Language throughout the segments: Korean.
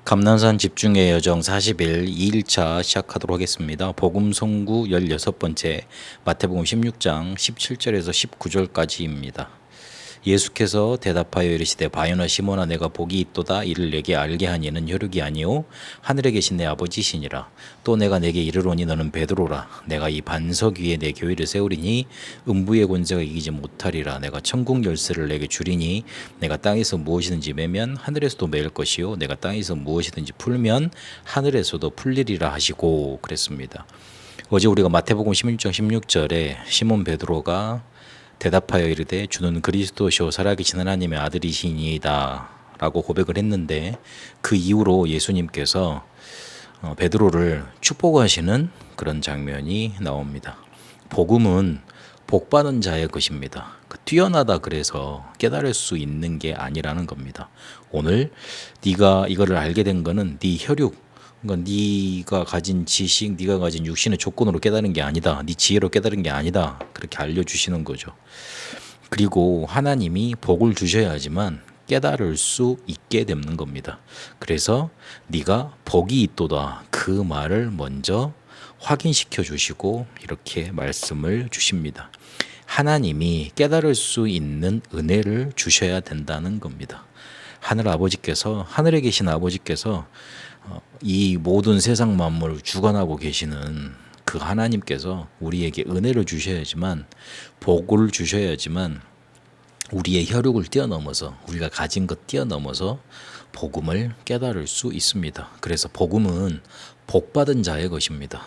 감남산 집중의 여정 40일 2일차 시작하도록 하겠습니다. 복음 선구 16번째 마태복음 16장 17절에서 19절까지입니다. 예수께서 대답하여 이르시되 바요나 시몬아 내가 복이 있도다 이를 내게 알게 하니는 혈육이 아니요 하늘에 계신 내 아버지시니라. 또 내가 내게 이르노니 너는 베드로라. 내가 이 반석 위에 내 교회를 세우리니 음부의 권세가 이기지 못하리라. 내가 천국 열쇠를 내게 주리니 내가 땅에서 무엇이든지 매면 하늘에서도 매일 것이요 내가 땅에서 무엇이든지 풀면 하늘에서도 풀리리라 하시고 그랬습니다. 어제 우리가 마태복음 16장 16절에 시몬 베드로가 대답하여 이르되 주는 그리스도시요 살아계신 하나님의 아들이시니이다 라고 고백을 했는데, 그 이후로 예수님께서 베드로를 축복하시는 그런 장면이 나옵니다. 복음은 복받은 자의 것입니다. 뛰어나다 그래서 깨달을 수 있는 게 아니라는 겁니다. 오늘 네가 이거를 알게 된 거는 네 혈육, 그러니까 네가 가진 지식, 네가 가진 육신의 조건으로 깨달은 게 아니다. 네 지혜로 깨달은 게 아니다. 그렇게 알려주시는 거죠. 그리고 하나님이 복을 주셔야지만 깨달을 수 있게 되는 겁니다. 그래서 네가 복이 있도다 그 말을 먼저 확인시켜 주시고 이렇게 말씀을 주십니다. 하나님이 깨달을 수 있는 은혜를 주셔야 된다는 겁니다. 하늘에 계신 아버지께서 이 모든 세상 만물을 주관하고 계시는 그 하나님께서 우리에게 은혜를 주셔야지만, 복을 주셔야지만 우리의 혈육을 뛰어넘어서, 우리가 가진 것 뛰어넘어서 복음을 깨달을 수 있습니다. 그래서 복음은 복받은 자의 것입니다.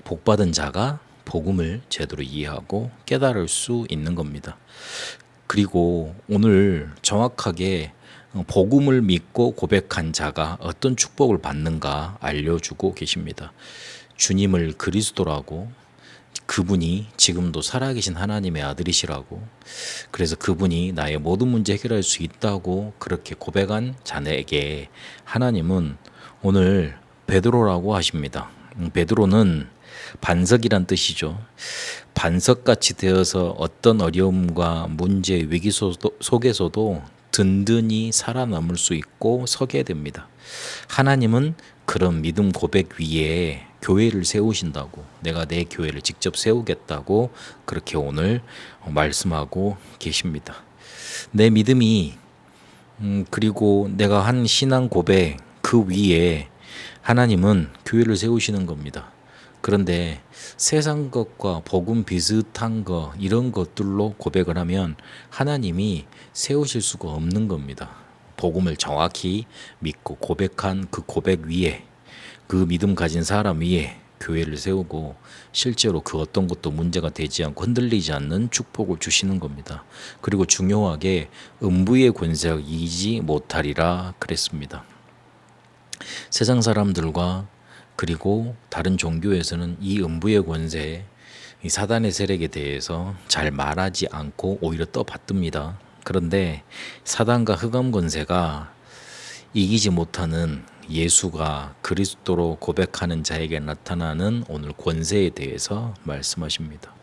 복받은 자가 복음을 제대로 이해하고 깨달을 수 있는 겁니다. 그리고 오늘 정확하게 복음을 믿고 고백한 자가 어떤 축복을 받는가 알려주고 계십니다. 주님을 그리스도라고, 그분이 지금도 살아계신 하나님의 아들이시라고, 그래서 그분이 나의 모든 문제 해결할 수 있다고 그렇게 고백한 자에게 하나님은 오늘 베드로라고 하십니다. 베드로는 반석이란 뜻이죠. 반석같이 되어서 어떤 어려움과 문제, 위기 속에서도 든든히 살아남을 수 있고 서게 됩니다. 하나님은 그런 믿음 고백 위에 교회를 세우신다고, 내가 내 교회를 직접 세우겠다고 그렇게 오늘 말씀하고 계십니다. 내 믿음이 그리고 내가 한 신앙 고백 그 위에 하나님은 교회를 세우시는 겁니다. 그런데 세상 것과 복음 비슷한 거, 이런 것들로 고백을 하면 하나님이 세우실 수가 없는 겁니다. 복음을 정확히 믿고 고백한 그 고백 위에, 그 믿음 가진 사람 위에 교회를 세우고 실제로 그 어떤 것도 문제가 되지 않고 흔들리지 않는 축복을 주시는 겁니다. 그리고 중요하게 음부의 권세가 이기지 못하리라 그랬습니다. 세상 사람들과 그리고 다른 종교에서는 이 음부의 권세, 이 사단의 세력에 대해서 잘 말하지 않고 오히려 떠받듭니다. 그런데 사단과 흑암 권세가 이기지 못하는 예수가 그리스도로 고백하는 자에게 나타나는 오늘 권세에 대해서 말씀하십니다.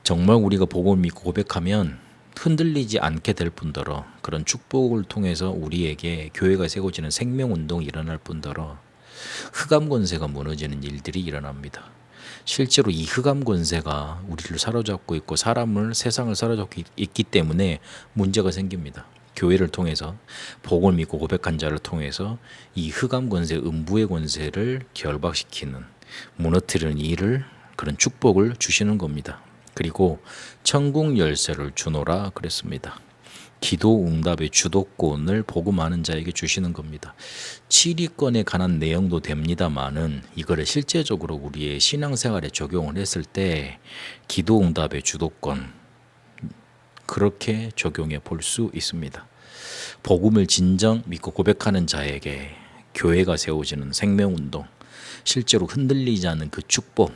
정말 우리가 복음을 믿고 고백하면 흔들리지 않게 될 뿐더러, 그런 축복을 통해서 우리에게 교회가 세워지는 생명운동이 일어날 뿐더러 흑암 권세가 무너지는 일들이 일어납니다. 실제로 이 흑암 권세가 우리를 사로잡고 있고 세상을 사로잡고 있기 때문에 문제가 생깁니다. 교회를 통해서, 복음을 믿고 고백한 자를 통해서 이 흑암 권세, 음부의 권세를 결박시키는, 무너뜨리는 일을, 그런 축복을 주시는 겁니다. 그리고 천국 열쇠를 주노라 그랬습니다. 기도 응답의 주도권을 복음하는 자에게 주시는 겁니다. 7위권에 관한 내용도 됩니다만은 이거를 실제적으로 우리의 신앙생활에 적용을 했을 때 기도 응답의 주도권, 그렇게 적용해 볼 수 있습니다. 복음을 진정 믿고 고백하는 자에게 교회가 세워지는 생명운동, 실제로 흔들리지 않는 그 축복,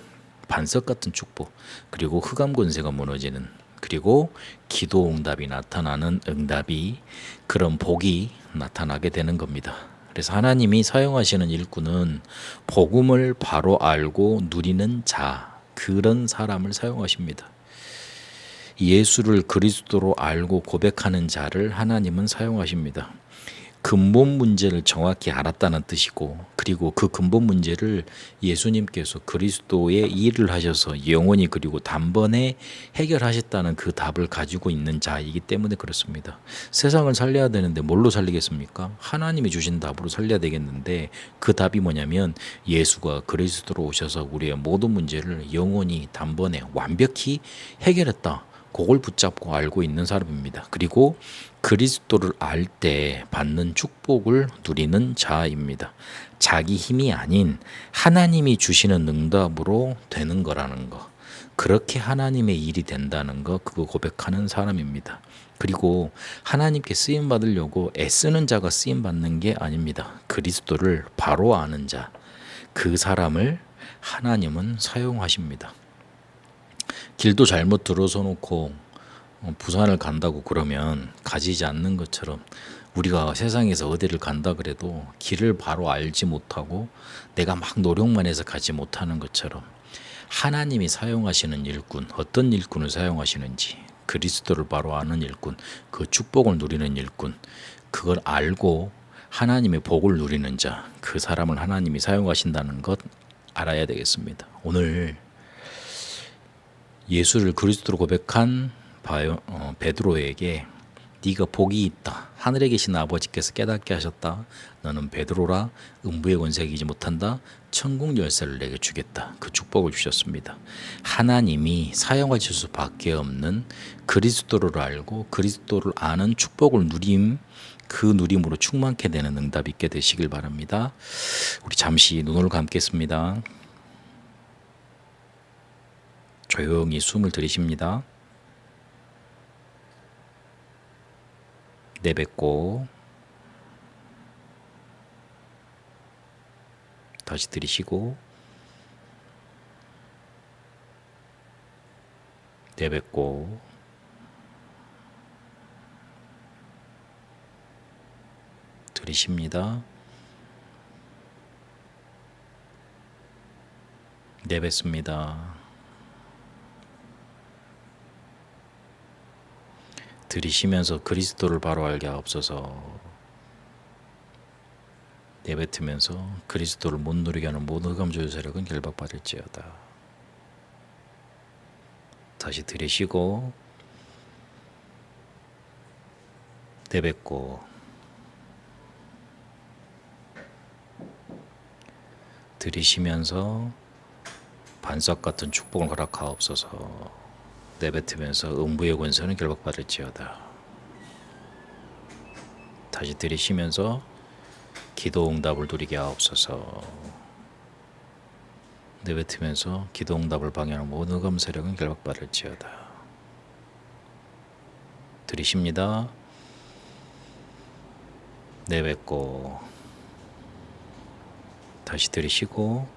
반석 같은 축복, 그리고 흑암 권세가 무너지는, 그리고 기도 응답이 나타나는 응답이, 그런 복이 나타나게 되는 겁니다. 그래서 하나님이 사용하시는 일꾼은 복음을 바로 알고 누리는 자, 그런 사람을 사용하십니다. 예수를 그리스도로 알고 고백하는 자를 하나님은 사용하십니다. 근본 문제를 정확히 알았다는 뜻이고, 그리고 그 근본 문제를 예수님께서 그리스도의 일을 하셔서 영원히 그리고 단번에 해결하셨다는 그 답을 가지고 있는 자이기 때문에 그렇습니다. 세상을 살려야 되는데 뭘로 살리겠습니까? 하나님이 주신 답으로 살려야 되겠는데, 그 답이 뭐냐면 예수가 그리스도로 오셔서 우리의 모든 문제를 영원히 단번에 완벽히 해결했다. 그걸 붙잡고 알고 있는 사람입니다. 그리고 그리스도를 알 때 받는 축복을 누리는 자입니다. 자기 힘이 아닌 하나님이 주시는 응답으로 되는 거라는 거. 그렇게 하나님의 일이 된다는 거, 그거 고백하는 사람입니다. 그리고 하나님께 쓰임 받으려고 애쓰는 자가 쓰임 받는 게 아닙니다. 그리스도를 바로 아는 자, 그 사람을 하나님은 사용하십니다. 길도 잘못 들어서 놓고 부산을 간다고 그러면 가지지 않는 것처럼, 우리가 세상에서 어디를 간다 그래도 길을 바로 알지 못하고 내가 막 노력만 해서 가지 못하는 것처럼, 하나님이 사용하시는 일꾼, 어떤 일꾼을 사용하시는지, 그리스도를 바로 아는 일꾼, 그 축복을 누리는 일꾼, 그걸 알고 하나님의 복을 누리는 자, 그 사람을 하나님이 사용하신다는 것 알아야 되겠습니다. 오늘 예수를 그리스도로 고백한 베드로에게 네가 복이 있다. 하늘에 계신 아버지께서 깨닫게 하셨다. 너는 베드로라. 음부의 권세가 이기지 못한다. 천국 열쇠를 내게 주겠다. 그 축복을 주셨습니다. 하나님이 사용하실 수밖에 없는 그리스도를 알고 그리스도를 아는 축복을 누림, 그 누림으로 충만케 되는 응답 있게 되시길 바랍니다. 우리 잠시 눈을 감겠습니다. 조용히 숨을 들이쉽니다. 내뱉고 다시 들이쉬고 내뱉고 들이쉽니다. 내뱉습니다. 들이쉬면서 그리스도를 바로 알게 하옵소서. 내뱉으면서 그리스도를 못 누리게 하는 모든 흑암조의 세력은 결박받을지어다. 다시 들이쉬고 내뱉고 들이쉬면서 반석 같은 축복을 허락하옵소서. 내뱉으면서 음부의 권세는 결박받을지어다. 다시 들이쉬면서 기도 응답을 누리게 하옵소서. 내뱉으면서 기도 응답을 방해하는 모든 흑암 세력은 결박받을지어다. 들이쉽니다. 내뱉고 다시 들이쉬고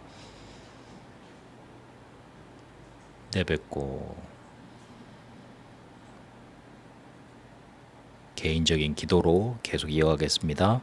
내뱉고 개인적인 기도로 계속 이어가겠습니다.